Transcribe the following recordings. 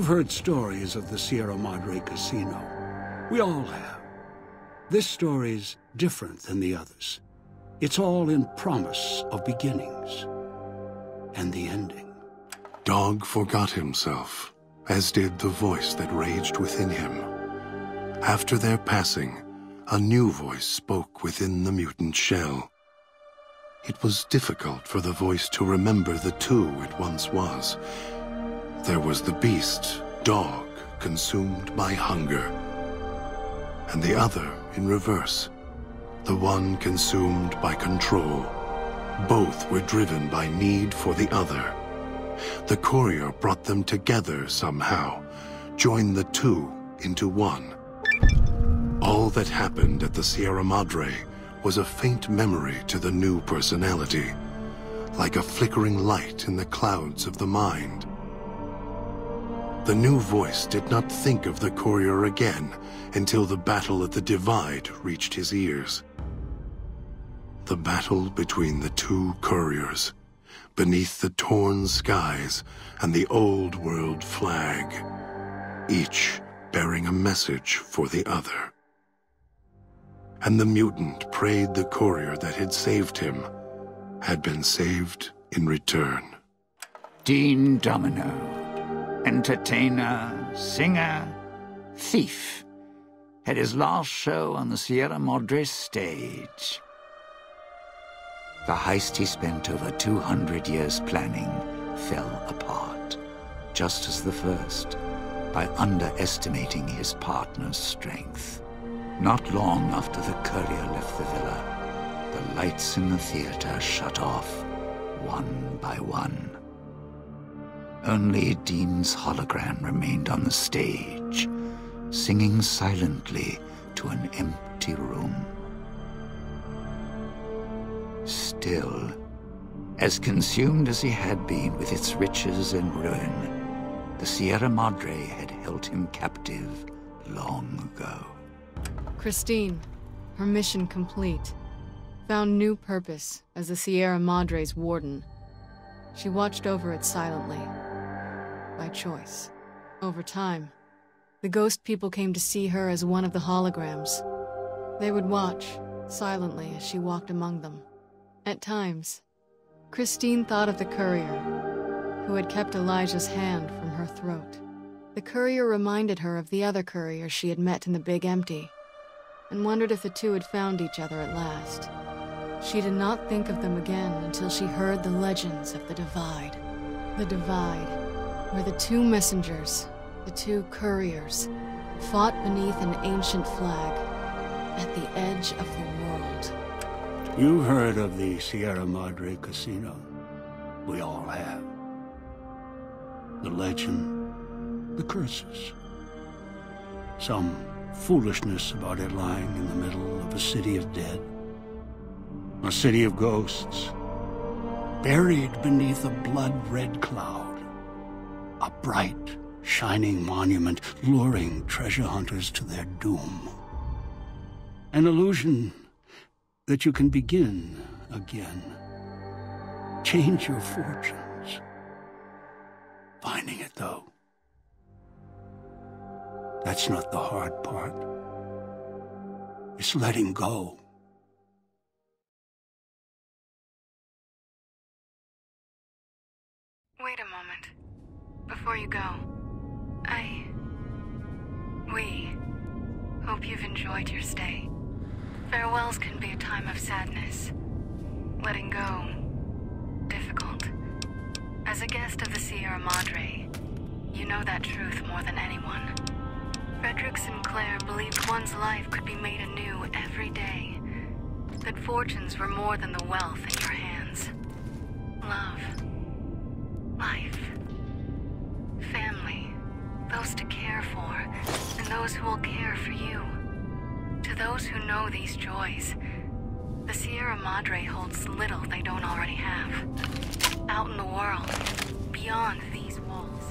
You've heard stories of the Sierra Madre Casino. We all have. This story's different than the others. It's all in promise of beginnings and the ending. Dog forgot himself, as did the voice that raged within him. After their passing, a new voice spoke within the mutant shell. It was difficult for the voice to remember the two it once was. There was the beast, dog, consumed by hunger. And the other in reverse, the one consumed by control. Both were driven by need for the other. The courier brought them together somehow, joined the two into one. All that happened at the Sierra Madre was a faint memory to the new personality, like a flickering light in the clouds of the mind. The new voice did not think of the courier again until the battle at the Divide reached his ears. The battle between the two couriers, beneath the torn skies and the old world flag, each bearing a message for the other. And the mutant prayed the courier that had saved him had been saved in return. Dean Domino, entertainer, singer, thief, had his last show on the Sierra Madre stage. The heist he spent over 200 years planning fell apart, just as the first, by underestimating his partner's strength. Not long after the courier left the villa, the lights in the theater shut off, one by one. Only Dean's hologram remained on the stage, singing silently to an empty room. Still, as consumed as he had been with its riches and ruin, the Sierra Madre had held him captive long ago. Christine, her mission complete, found new purpose as the Sierra Madre's warden. She watched over it silently, by choice. Over time, the ghost people came to see her as one of the holograms. They would watch, silently, as she walked among them. At times, Christine thought of the courier, who had kept Elijah's hand from her throat. The courier reminded her of the other courier she had met in the Big Empty, and wondered if the two had found each other at last. She did not think of them again until she heard the legends of the Divide. The Divide, where the two messengers, the two couriers, fought beneath an ancient flag at the edge of the world. You've heard of the Sierra Madre Casino. We all have. The legend, the curses. Some foolishness about it lying in the middle of a city of dead. A city of ghosts, buried beneath a blood-red cloud. A bright, shining monument luring treasure hunters to their doom. An illusion that you can begin again. Change your fortunes. Finding it, though, that's not the hard part. It's letting go. Wait a moment. Before you go, we hope you've enjoyed your stay. Farewells can be a time of sadness. Letting go, difficult. As a guest of the Sierra Madre, you know that truth more than anyone. Frederick Sinclair believed one's life could be made anew every day. That fortunes were more than the wealth in your hands. Love, life, family, those to care for, and those who will care for you. To those who know these joys, the Sierra Madre holds little they don't already have. Out in the world, beyond these walls.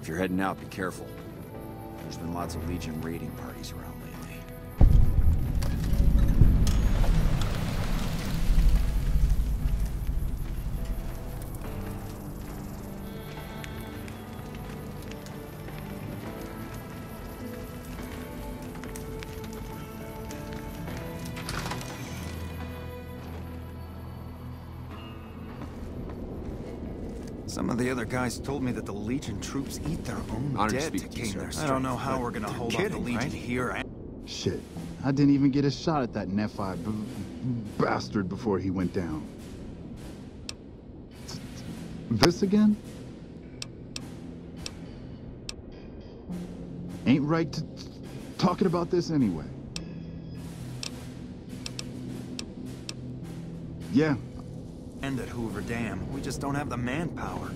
If you're heading out, be careful. There's been lots of Legion raiding parties around lately. Some of the other guys told me that the Legion troops eat their own dead to gain their strength. I don't know how we're gonna hold off the Legion here. Shit, I didn't even get a shot at that Nephi bastard before he went down. This again? Ain't right to talking about this anyway. Yeah. And at Hoover Dam, we just don't have the manpower.